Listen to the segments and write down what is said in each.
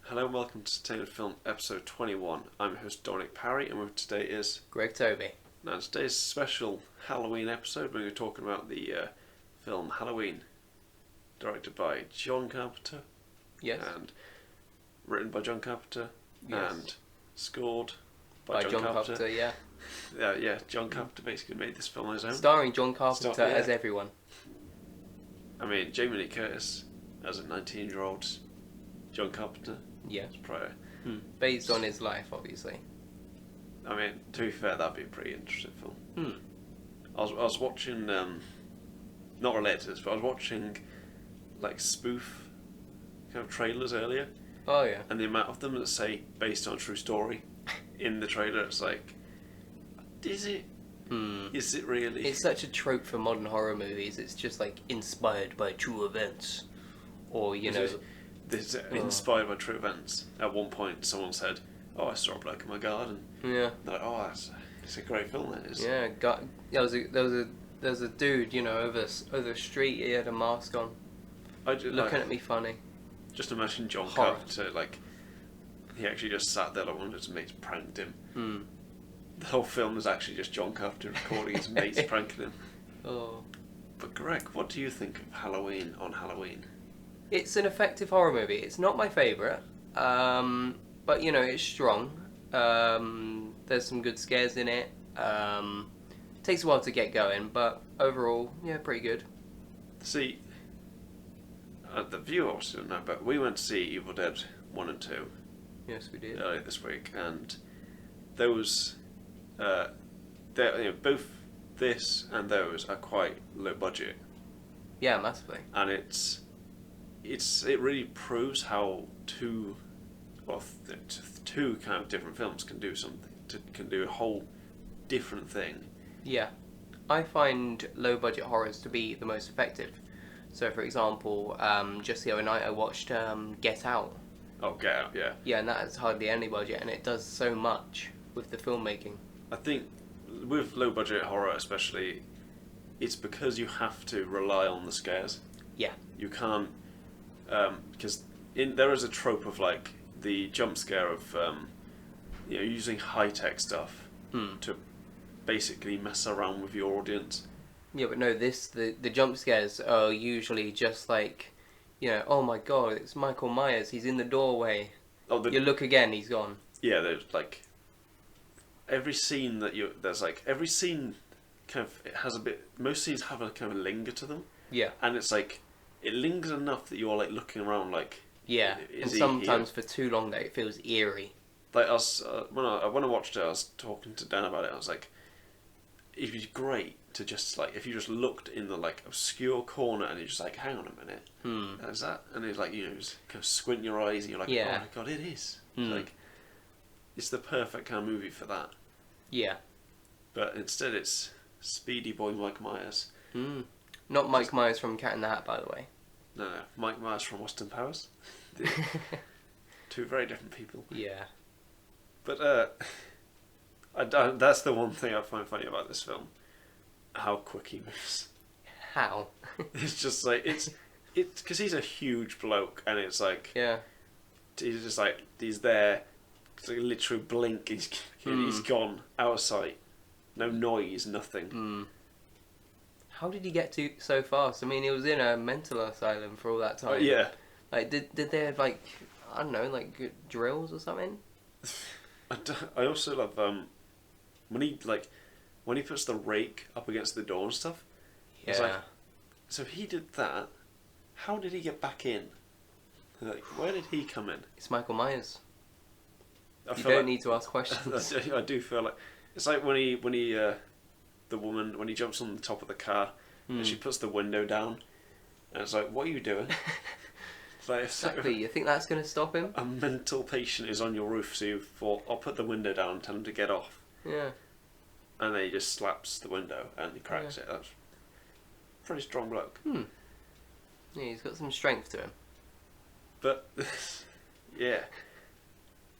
Hello and welcome to Tainted Film episode 21. I'm your host Dominic Parry and with today is... Greg Toby. Now today's special Halloween episode. We're going to be talking about the film Halloween, directed by John Carpenter. Yes. And written by John Carpenter. Yes. And scored by John Carpenter, yeah. John Carpenter basically made this film on his own. Starring John Carpenter as everyone. I mean, Jamie Lee Curtis as a 19-year-old John Carpenter. Yeah. Prior. Based on his life, obviously. I mean, to be fair, that'd be a pretty interesting film. I was watching, not related to this, but I was watching, like, spoof kind of trailers earlier. Oh, yeah. And the amount of them that say, based on a true story, in the trailer, it's like, is it? Is it really? It's such a trope for modern horror movies. It's just, like, inspired by true events. Or, you know... This inspired by true events. At one point, someone said, "Oh, I saw a bloke in my garden." Yeah. They're like, "Oh, it's a great film. That is." Yeah. There was a dude, you know, over the street. He had a mask on, looking at me funny. Just imagine John Horror. Carpenter, like, he actually just sat there like one of his mates pranked him. The whole film is actually just John Carpenter recording his mates pranking him. Oh. But Greg, what do you think of Halloween on Halloween? It's an effective horror movie. It's not my favourite, but you know, it's strong. There's some good scares in it. Takes a while to get going, but overall, yeah, pretty good. See, the viewers don't know, but we went to see Evil Dead 1 and 2 Yes, we did. earlier this week, and those, both this and those are quite low budget, Yeah, massively. and it really proves how two kind of different films can do something, can do a whole different thing. Yeah. I find low-budget horrors to be the most effective. So, for example, just the other night I watched Get Out. Oh, Get Out, yeah. Yeah, and that has hardly any budget, and it does so much with the filmmaking. I think with low-budget horror especially, it's because you have to rely on the scares. Yeah. You can't... because there is a trope of like the jump scare of using high-tech stuff to basically mess around with your audience. Yeah, but no, the jump scares are usually just like, you know, oh my god, it's Michael Myers, he's in the doorway. You look again, he's gone. Yeah, there's like every scene every scene kind of, it has a bit, most scenes have a kind of linger to them. Yeah. And it's like, it lingers enough that you're like looking around like, yeah, and sometimes for too long that it feels eerie. Like us, when I watched it, I was talking to Dan about it. I was like, it'd be great to just like, if you just looked in the like obscure corner and you're just like, hang on a minute, is that? And it's like, you know, just kind of squint your eyes and you're like, oh my god, it is. Like, it's the perfect kind of movie for that. Yeah. But instead, it's Speedy Boy Mike Myers. Not Mike Myers from Cat in the Hat, by the way. No, Mike Myers from Austin Powers. Two very different people. Yeah. But that's the one thing I find funny about this film. How quick he moves. How? It's just like, it's because he's a huge bloke, and it's like, yeah, he's just like, he's there, it's like a literal blink, he's gone, out of sight. No noise, nothing. How did he get to so fast? I mean, he was in a mental asylum for all that time. Yeah. Like, did they have, like, I don't know, like, good drills or something? I also love when he puts the rake up against the door and stuff. Yeah. It's like, so he did that. How did he get back in? Like, where did he come in? It's Michael Myers. I You don't need to ask questions. I do feel like it's like when the woman, when he jumps on the top of the car and she puts the window down, and it's like, what are you doing? It's like, Exactly. You think that's going to stop him? A mental patient is on your roof, so you thought, I'll put the window down and tell him to get off. Yeah. And then he just slaps the window and he cracks it. That's a pretty strong bloke. Yeah, he's got some strength to him. But, yeah.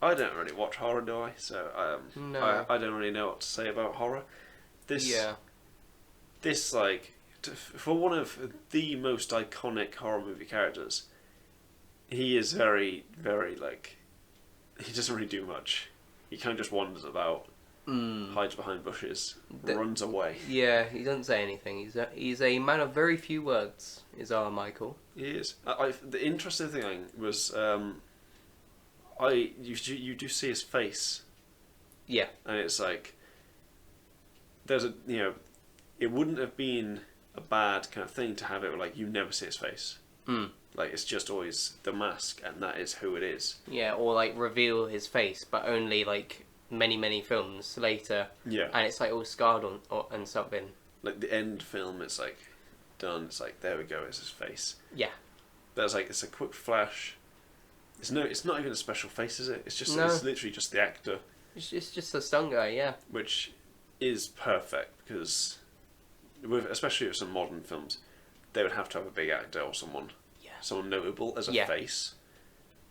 I don't really watch horror, do I? So No. I don't really know what to say about horror. This like, for one of the most iconic horror movie characters, he is very, very like, he doesn't really do much. He kind of just wanders about, hides behind bushes, runs away. Yeah, he doesn't say anything. He's a man of very few words, is our Michael. He is. The interesting thing was, you do see his face. Yeah. And it's like, there's a, it wouldn't have been a bad kind of thing to have it like you never see his face. Like, it's just always the mask, and that is who it is. Yeah, or like reveal his face, but only like many films later. Yeah. And it's like all scarred and something. Like the end film, it's like done. It's like, there we go, it's his face. Yeah. There's like, it's a quick flash. It's not even a special face, is it? It's just, No. it's literally just the actor. It's just a stunt guy, yeah. Which is perfect, because especially with some modern films, they would have to have a big actor or someone notable as a face,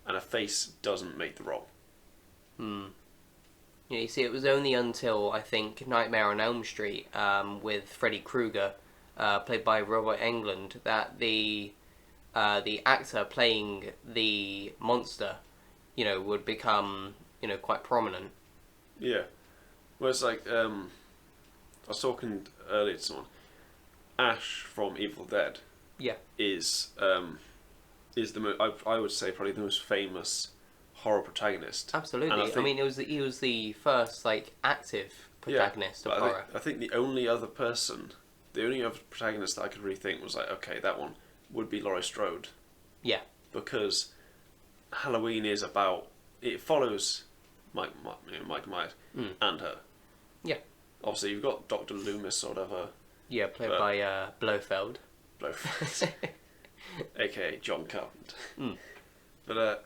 and a face doesn't make the role. Yeah, you see, it was only until, I think, Nightmare on Elm Street, with Freddy Krueger, played by Robert Englund, that the actor playing the monster, would become, quite prominent. Yeah. Well, it's like, I was talking earlier to someone, Ash from Evil Dead is I would say probably the most famous horror protagonist. Absolutely. I mean, he was the first like active protagonist of horror. I think the only other protagonist that I could really think was like, okay, that one would be Laurie Strode. Yeah. Because Halloween is about, it follows Mike Myers and her. Yeah. Obviously, you've got Dr. Loomis or whatever. Yeah, played by Blofeld. AKA John Carpenter. But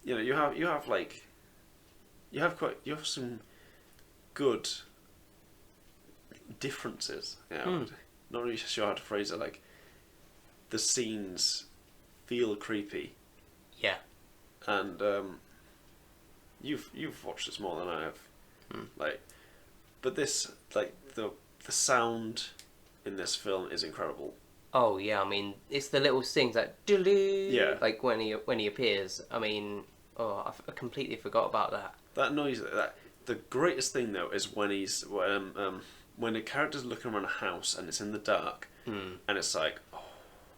you have some good differences. Not really sure how to phrase it. Like, the scenes feel creepy. Yeah. And you've watched this more than I have. Like, but this, like, the sound in this film is incredible. Oh yeah, I mean, it's the little things that like when he appears. I mean, I completely forgot about that. That noise. The greatest thing though is when when the character's looking around a house and it's in the dark, and it's like, oh,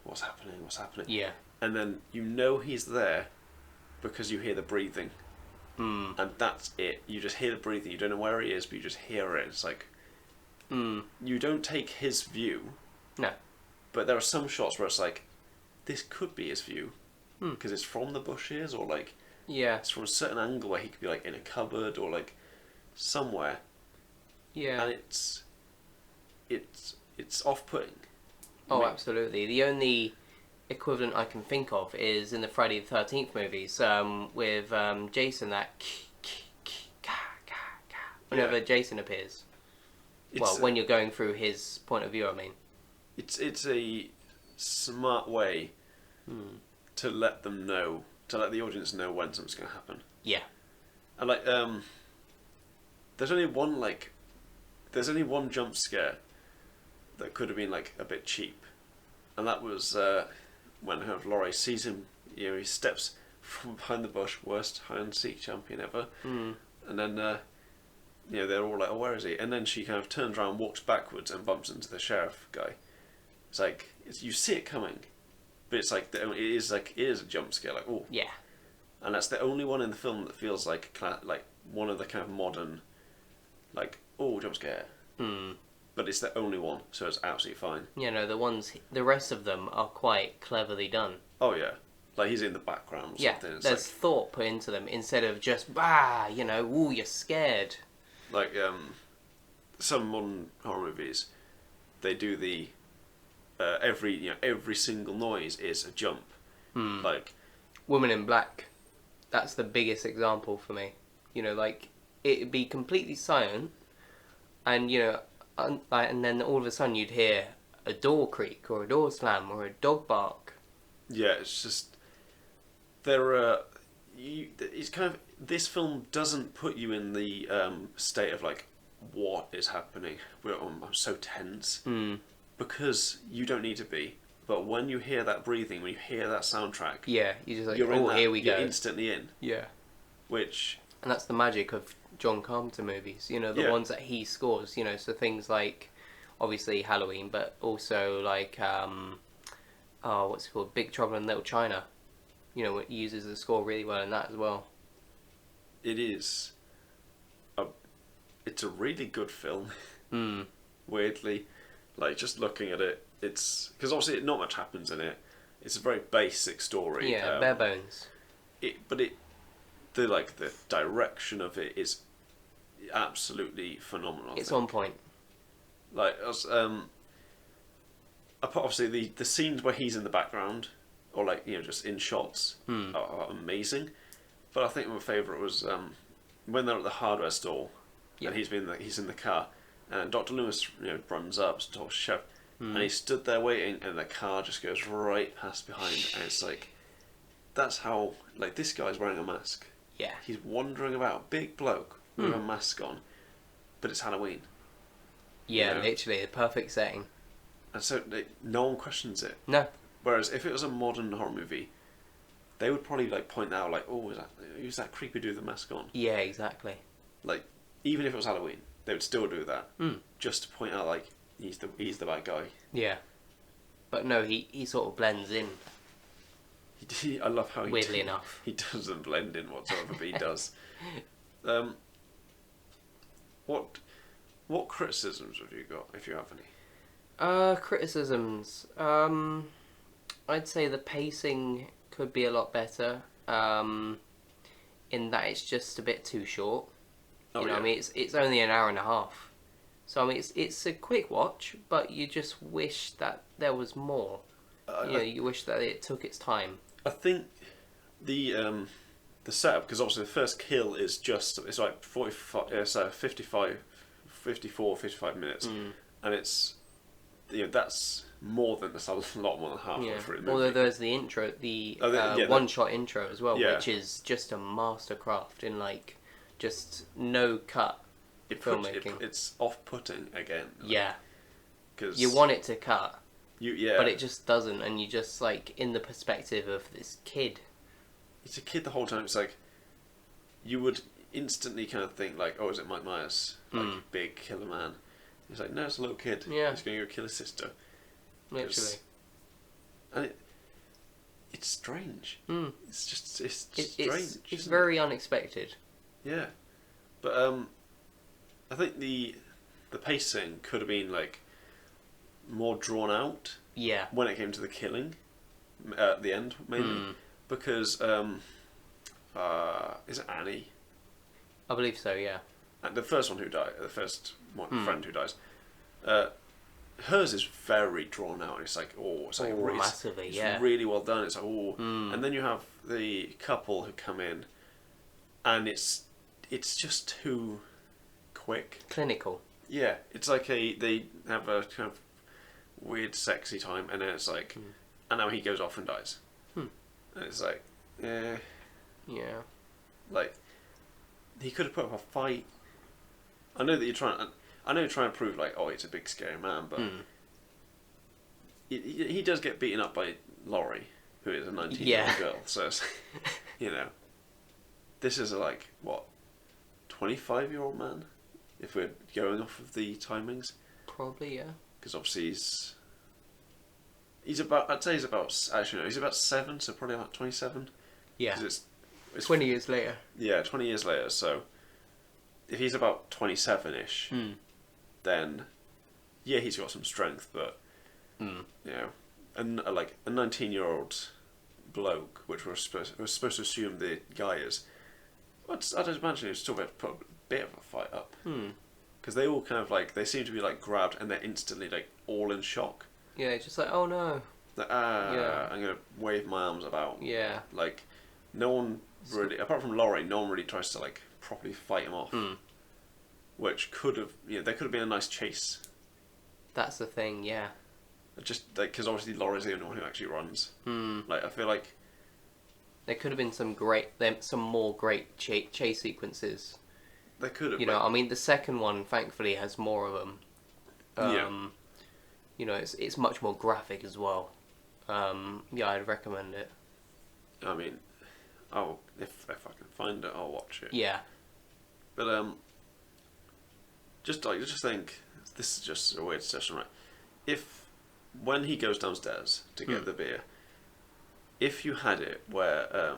what's happening? What's happening? Yeah. And then he's there because you hear the breathing, and that's it. You just hear the breathing. You don't know where he is, but you just hear it. It's like, you don't take his view. No. But there are some shots where it's like, this could be his view, because it's from the bushes, or like, it's from a certain angle where he could be like in a cupboard or like somewhere. Yeah. And it's off-putting. Oh, absolutely. The only equivalent I can think of is in the Friday the 13th movies, with Jason, that whenever Jason appears. When you're going through his point of view, I mean. It's a smart way to let the audience know when something's going to happen. Yeah. And like, there's only one jump scare that could have been like a bit cheap, and that was when Laurie sees him. He steps from behind the bush, worst hide and seek champion ever, and then they're all like, "Oh, where is he?" And then she kind of turns around, walks backwards, and bumps into the sheriff guy. It's like, you see it coming, but it's like it is a jump scare, like, oh yeah, and that's the only one in the film that feels like one of the kind of modern, like, oh, jump scare. But it's the only one, so it's absolutely fine. The rest of them are quite cleverly done. Oh yeah, like he's in the background or something. It's there's thought put into them instead of just ooh, you're scared. Like some modern horror movies, they do the every single noise is a jump. Like Woman in Black, that's the biggest example for me. Like, it'd be completely silent, and and then all of a sudden you'd hear a door creak or a door slam or a dog bark. Yeah, it's just it's kind of, this film doesn't put you in the state of like, what is happening? I'm so tense, because you don't need to be. But when you hear that breathing, when you hear that soundtrack, you're just like, here we go. You're You're instantly in. Yeah. which And that's the magic of John Carpenter movies, you know, the Yeah. ones that he scores, you know, so things like, obviously Halloween, but also like, what's it called, Big Trouble in Little China, you know, it uses the score really well in that as well. it is, it's a really good film. Hmm. Weirdly, like just looking at it, it's because obviously not much happens in it. It's a very basic story. Yeah, bare bones. The direction of it is absolutely phenomenal. I It's think. on point. Like obviously the scenes where he's in the background or like just in shots are amazing. But I think my favourite was when they're at the hardware store and he's in the car and Dr. Loomis runs up to talk to Chef and he stood there waiting and the car just goes right past behind and it's like that's how like this guy's wearing a mask. Yeah. He's wandering about, big bloke with a mask on, but it's Halloween. Yeah, Yeah. literally, the perfect setting. And so no one questions it. No. Whereas if it was a modern horror movie, they would probably like point out like, oh, who's that creepy dude with the mask on? Yeah, exactly. Like, even if it was Halloween, they would still do that just to point out like he's the bad guy. Yeah. But no, he sort of blends in, I love how weirdly enough. he doesn't blend in whatsoever, but he does. What criticisms have you got, if you have any? Criticisms. I'd say the pacing could be a lot better. In that it's just a bit too short. You know, I mean, it's only an hour and a half. So I mean, it's a quick watch, but you just wish that there was more. You wish that it took its time. I think the setup, because obviously the first kill is it's like 45, it's 55 minutes, and it's that's more than that's a lot more than halfway Yeah. through the movie. Although there's the intro, one-shot intro as well, which is just a mastercraft in like just no cut filmmaking. It's off-putting again. Yeah. Because You want it to cut, yeah, but it just doesn't, and you just like in the perspective of this kid. it's a kid the whole time. It's like you would instantly kind of think like, oh, is it Mike Myers, like big killer man? It's like no, it's a little kid. Yeah. He's going to go kill his sister. Literally. And it's strange. It's just it's strange. It's isn't very unexpected. it? Yeah, but I think the pacing could have been like more drawn out Yeah. when it came to the killing at the end, mainly because is it Annie? I believe so. Yeah. And the first one who died, the first one friend who dies, hers is very drawn out. It's like really, massively, it's yeah. really well done. It's like and then you have the couple who come in, and it's just too quick. Clinical. Yeah, it's like they have a kind of weird, sexy time, and then it's like, and now he goes off and dies, and it's like, Yeah. like he could have put up a fight. I know that you're trying. I know you're trying to prove like, oh, he's a big scary man, but he does get beaten up by Laurie, who is a 19-year-old girl. So it's, this is a 25-year-old man, if we're going off of the timings, Probably, yeah. because obviously he's about. I'd say he's about. Actually, no, he's about 7, so probably about 27. Yeah. 'Cause it's 20 years later. Yeah, 20 years later. So if he's about 27-ish, then yeah, he's got some strength, but and like a 19-year-old bloke, which we're supposed to assume the guy is. I'd imagine he's still able to put a bit of a fight up, because they all kind of they seem to be grabbed and they're instantly all in shock. Yeah, just like, oh no. Like, Yeah. I'm gonna wave my arms about. Yeah. No one really, apart from Laurie, no one really tries to properly fight him off. Which could have, there could have been a nice chase. That's the thing, yeah. Just because obviously Laurie's the only one who actually runs. I feel like there could have been some more great chase sequences. they could have. I mean, the second one thankfully has more of them. It's much more graphic as well. I'd recommend it. I mean, if I can find recommend it, I'll watch it. Yeah. But just think, this is just a weird session, right? If when he goes downstairs to get the beer, if you had it where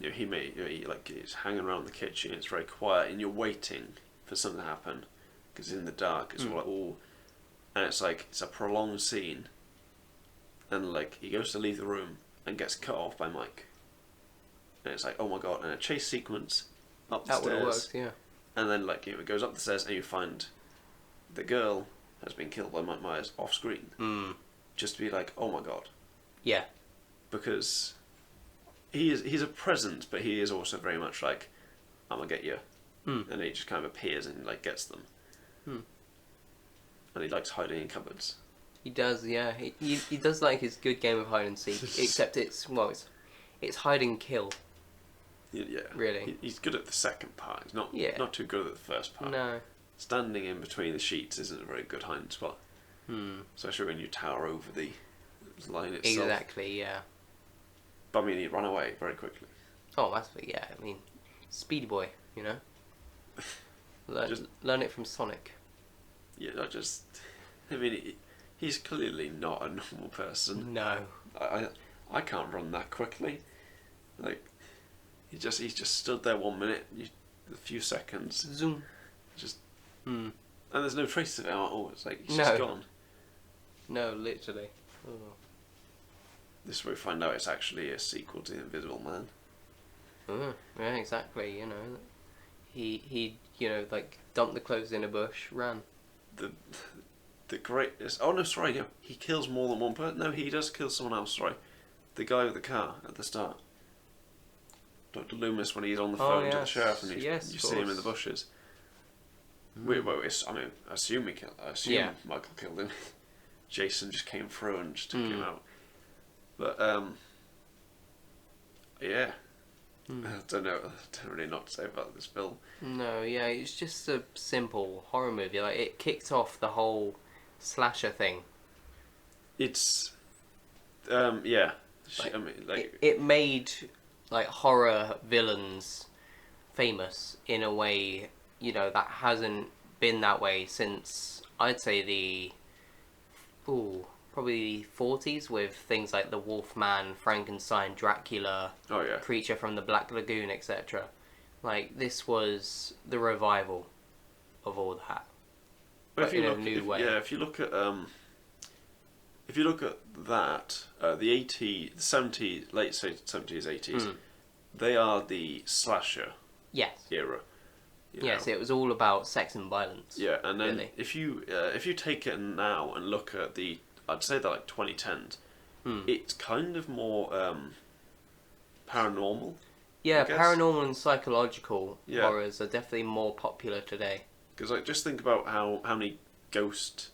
he's hanging around the kitchen, it's very quiet, and you're waiting for something to happen because in the dark it's all, and it's a prolonged scene, and he goes to leave the room and gets cut off by Mike, and it's oh my god, and a chase sequence up the That would have stairs, worked, yeah. and then it goes up the stairs and you find the girl has been killed by Mike Myers off screen. Just to be oh my god. Yeah. Because he's a presence, but he is also very much I'm gonna get you. And he just kind of appears and gets them. And he likes hiding in cupboards. He does, yeah. He does like his good game of hide and seek, except it's hide and kill. Yeah. Really. He's good at the second part. He's not too good at the first part. No. Standing in between the sheets isn't a very good hiding spot. Especially when you tower over the line itself. Exactly, yeah. But I mean, he ran away very quickly. Oh, yeah. I mean, Speedy Boy, you know. Learn it from Sonic. Yeah, I mean, he's clearly not a normal person. No. I can't run that quickly. He's just stood there 1 minute, a few seconds. Zoom. And there's no trace of it. Oh, it's he's just gone. No, literally. Oh. This is where we find out it's actually a sequel to The Invisible Man. Oh, yeah, exactly. You know, he dumped the clothes in a bush, ran. The greatest. Oh no, sorry. No, he kills more than one person. No, he does kill someone else. Sorry, the guy with the car at the start. Dr. Loomis, when he's on the phone to the sheriff and you see him in the bushes. I assume he killed. I assume Michael killed him. Jason just came through and just took him out. But yeah. I don't really know what to say about this film. No, yeah, it's just a simple horror movie. It kicked off the whole slasher thing. It's yeah. It made horror villains famous in a way, that hasn't been that way since I'd say probably 40s, with things like the Wolfman, Frankenstein, Dracula, Creature from the Black Lagoon, etc. This was the revival of all that, but in a new way. Yeah, if you look at that, the 70s, late 70s, 80s, they are the slasher era. Yes, it was all about sex and violence. Yeah, and then if you take it now and look at I'd say that 2010s, it's kind of more paranormal. Yeah, paranormal and psychological horrors are definitely more popular today. Because just think about how many ghost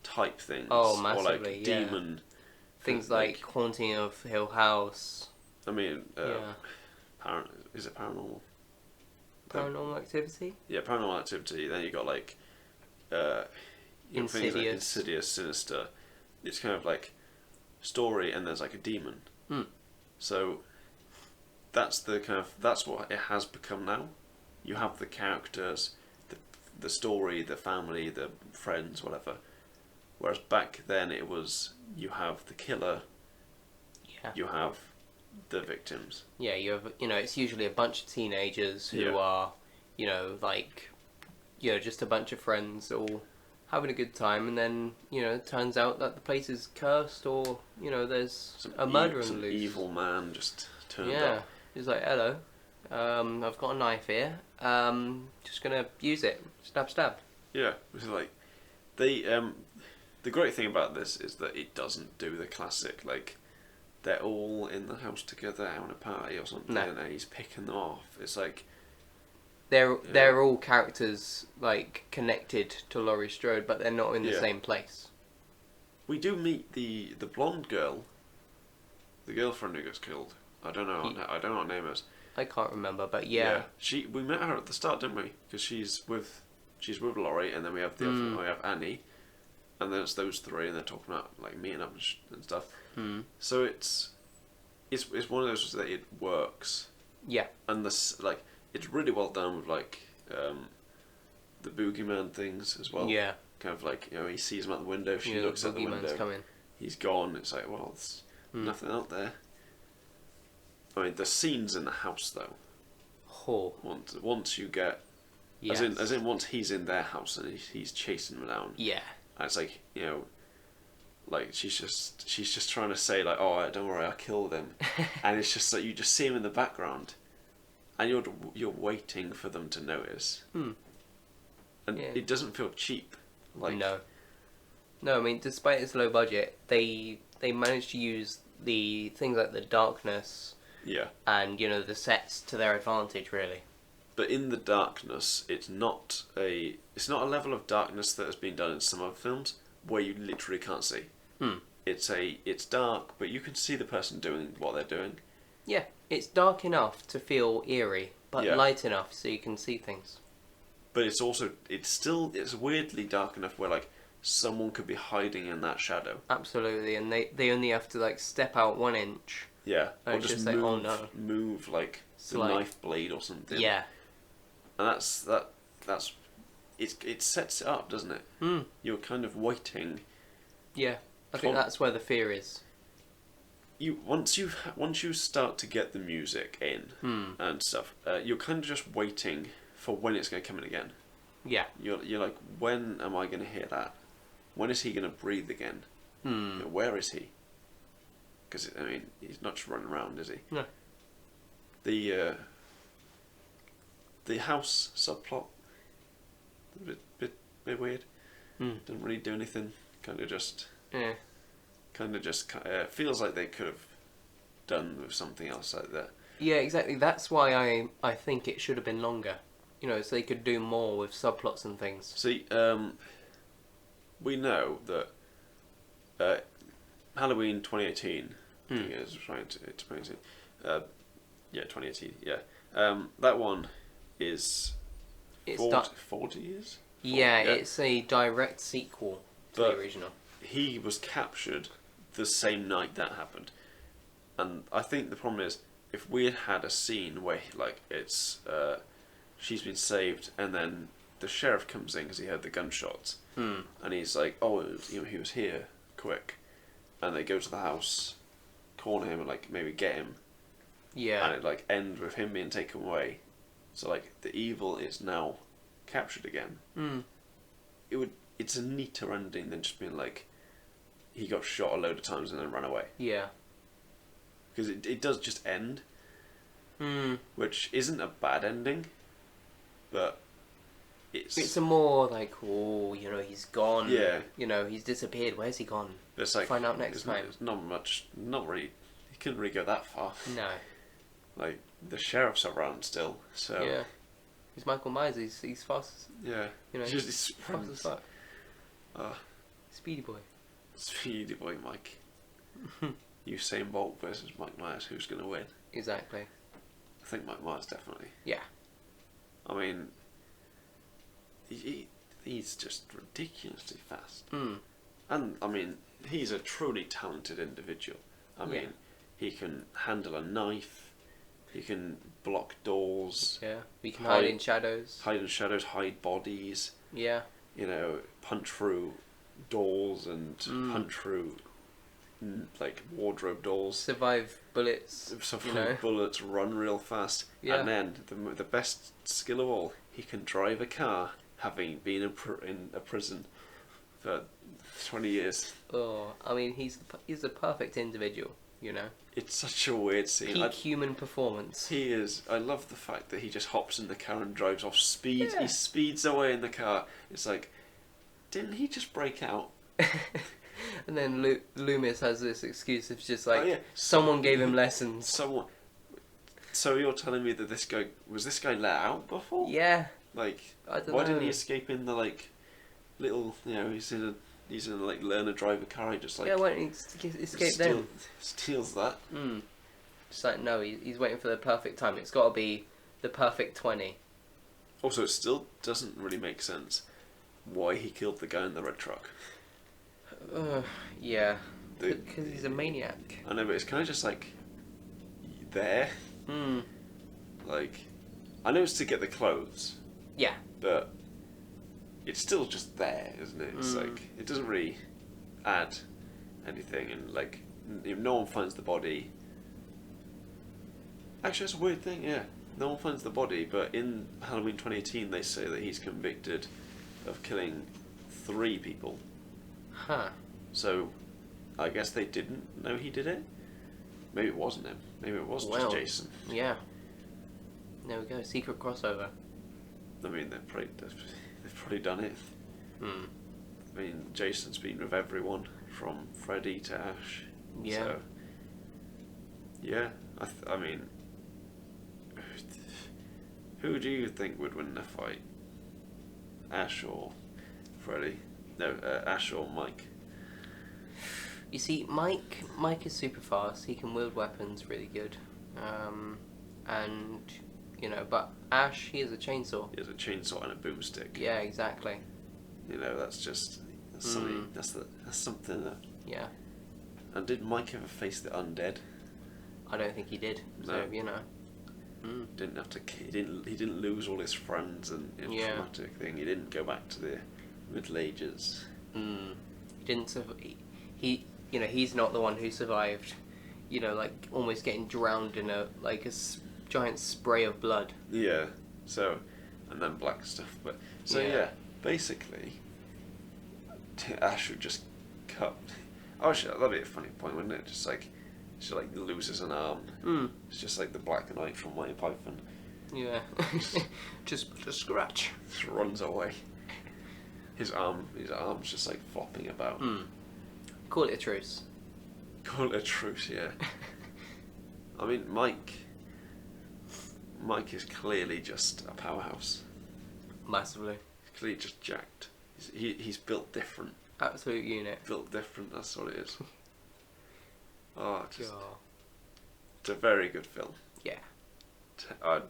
type things. Oh, massively, or demon. Things like Haunting of Hill House. I mean, is it paranormal? Paranormal Activity? Yeah, Paranormal Activity. Then you got Insidious. Things like Insidious, Sinister. It's kind of story, and there's a demon. So that's what it has become now. You have the characters, the story, the family, the friends, whatever. Whereas back then it was, you have the killer. Yeah. You have the victims. Yeah, you have, it's usually a bunch of teenagers who are, just a bunch of friends all having a good time, and then, it turns out that the place is cursed, or, there's a murderer loose. Some evil man just turned up. Yeah, he's hello, I've got a knife here, just gonna use it, stab stab. Yeah, it's the great thing about this is that it doesn't do the classic, they're all in the house together having a party or something, and he's picking them off. It's they're all characters connected to Laurie Strode, but they're not in the same place. We do meet the blonde girl, the girlfriend who gets killed. I don't know what her name is. I can't remember, but yeah. We met her at the start, didn't we? Because she's with Laurie, and then we have we have Annie, and then it's those three, and they're talking about meeting up and stuff. So it's one of those that it works Yeah. And this, like, it's really well done with, like, the boogeyman things as well. Yeah. Kind of like, you know, he sees him out the window, she Yeah, looks out the boogeyman's window, coming. he's gone, it's like, well, there's nothing out there. I mean, the scenes in the house, though, Oh. once you get, Yes. as in once he's in their house and he's chasing them down, Yeah. and it's like, you know, like she's just trying to say like, oh, don't worry, I'll kill them, and it's just like you just see him in the background, and you're waiting for them to notice, and Yeah. it doesn't feel cheap, like No. No, I mean, despite its low budget, they managed to use the things like the darkness yeah. and, you know, the sets to their advantage, really. But in the darkness, it's not a level of darkness that has been done in some other films where you literally can't see. It's dark, but you can see the person doing what they're doing. Yeah, it's dark enough to feel eerie, but Yeah. light enough so you can see things. But it's weirdly dark enough where like someone could be hiding in that shadow. Absolutely, and they only have to like step out 1 inch. Yeah, And or it's just just like, move, oh no. move like the Like- knife blade or something. Yeah. And that's it sets it up, doesn't it? You're kind of waiting. Yeah. I think that's where the fear is. Once you start to get the music in and stuff, you're kind of just waiting for when it's going to come in again. Yeah. You're like, when am I going to hear that? When is he going to breathe again? You know, where is he? Because I mean, he's not just running around, is he? No. The house subplot, a bit weird. Didn't really do anything. Kind of just feels like they could have done with something else like that. Yeah, exactly. That's why I think it should have been longer. You know, so they could do more with subplots and things. See, we know that Halloween 2018, I think it is, right? It's 2018. Yeah, 2018, yeah. That one is It's 40 years? Yeah, it's a direct sequel to But- the original. He was captured the same night that happened. And I think the problem is, if we had had a scene where, like, it's, she's been saved, and then the sheriff comes in because he heard the gunshots, and he's like, oh, you know, he was here, quick. And they go to the house, corner him, and, like, maybe get him. Yeah. And it, like, ends with him being taken away. So, like, the evil is now captured again. It's a neater ending than just being like, he got shot a load of times and then ran away. Yeah. Because it does just end, which isn't a bad ending, but It's a more like, oh, you know, he's gone. Yeah. You know, he's disappeared. Where's he gone? it's like, Find out next time. It's not much, not really, he couldn't really go that far. No. Like, the sheriff's around still, so... Yeah. He's Michael Myers. He's fast. Yeah. You know, Just- he's it's fast as fuck. Ah, Speedy boy. Speedy boy Mike. Usain Bolt versus Mike Myers, who's going to win? Exactly. I think Mike Myers, definitely. Yeah. I mean, he's just ridiculously fast. And, I mean, he's a truly talented individual. I mean, he can handle a knife, he can block doors, Yeah. We can hide in shadows. hide in shadows, hide bodies, Yeah. you know, punch through doors and punch through, like, wardrobe doors. Survive bullets. Survive You know. bullets, run real fast. Yeah. And then, the best skill of all, he can drive a car, having been in a prison for 20 years. Oh, I mean, he's the perfect individual. You know. It's such a weird scene. Peak human performance. He is. I love the fact that he just hops in the car and drives off speed. Yeah. He speeds away in the car. It's like, didn't he just break out? And then Loomis has this excuse of just like, Oh, yeah. someone gave him lessons. Someone. So you're telling me that this guy let out before? Yeah. Like, I don't why know. didn't he escape in the like little? You know, he's in a like learn to drive a car. He just like Yeah, why don't he escape then? Steals that. Just like, no, he's waiting for the perfect time. It's got to be the perfect 20. Also, it still doesn't really make sense why he killed the guy in the red truck. Yeah. The- Because he's a maniac. I know, but it's kind of just like there. Like, I know it's to get the clothes, Yeah. but it's still just there, isn't it? It's like, it doesn't really add anything, and like, if no one finds the body. Actually, that's a weird thing, yeah. No one finds the body, but in Halloween 2018 they say that he's convicted of killing 3 people. Huh. So, I guess they didn't know he did it? Maybe it wasn't him. Maybe it was just Jason. Yeah. There we go. Secret crossover. I mean, they've probably done it. Hmm. I mean, Jason's been with everyone, from Freddy to Ash. Yeah. So, yeah, I mean, who do you think would win the fight? Ash or Freddy? No, Ash or Mike? You see, Mike is super fast. He can wield weapons really good. And, you know, but Ash, he has a chainsaw. He has a chainsaw and a boomstick. Yeah, exactly. You know, that's something. That's something that. Yeah. And did Mike ever face the undead? I don't think he did. No. So, you know. Didn't have to. He didn't lose all his friends and traumatic thing. He didn't go back to the Middle Ages. He didn't. You know, he's not the one who survived. You know, like almost getting drowned in a giant spray of blood. Yeah. So, and then black stuff. But so yeah basically, Ash would just cut. Oh, shit, that'd be a funny point, wouldn't it? Just like, she like loses an arm. It's just like the Black Knight from Monty Python. Yeah. Just a scratch. Just runs away. His arm's just like flopping about. Call it a truce. Call it a truce, yeah. I mean, Mike is clearly just a powerhouse. Massively. He's clearly just jacked. He's built different. Absolute unit. Built different, that's what it is. Oh, God. It's a very good film. Yeah.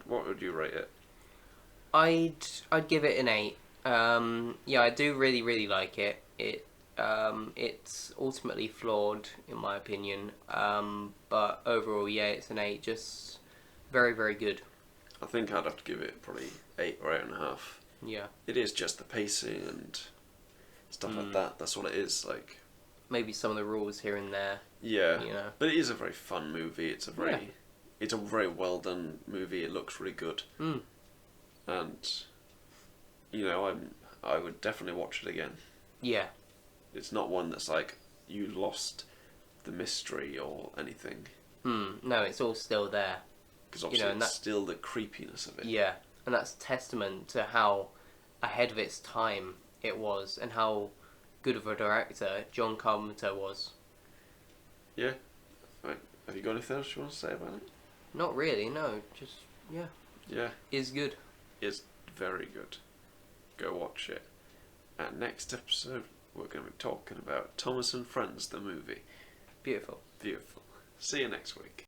What would you rate it? I'd give it an 8. Yeah, I do really, really like it. It's ultimately flawed in my opinion. But overall, yeah, it's an 8. Just very, very good. I think I'd have to give it probably 8 or 8.5. Yeah. It is just the pacing and stuff like that. That's what it is. Like, maybe some of the rules here and there. yeah, You know. but it is a very fun movie. It's a very well done movie. It looks really good, and you know, I would definitely watch it again. Yeah. It's not one that's like you lost the mystery or anything. No, it's all still there. Because obviously it's still the creepiness of it. Yeah, and that's testament to how ahead of its time it was, and how good of a director John Carpenter was. Yeah. Right. Have you got anything else you want to say about it? Not really, no. Just, yeah. Yeah. Is good. It's very good. Go watch it. And next episode, we're going to be talking about Thomas and Friends, the movie. Beautiful. Beautiful. See you next week.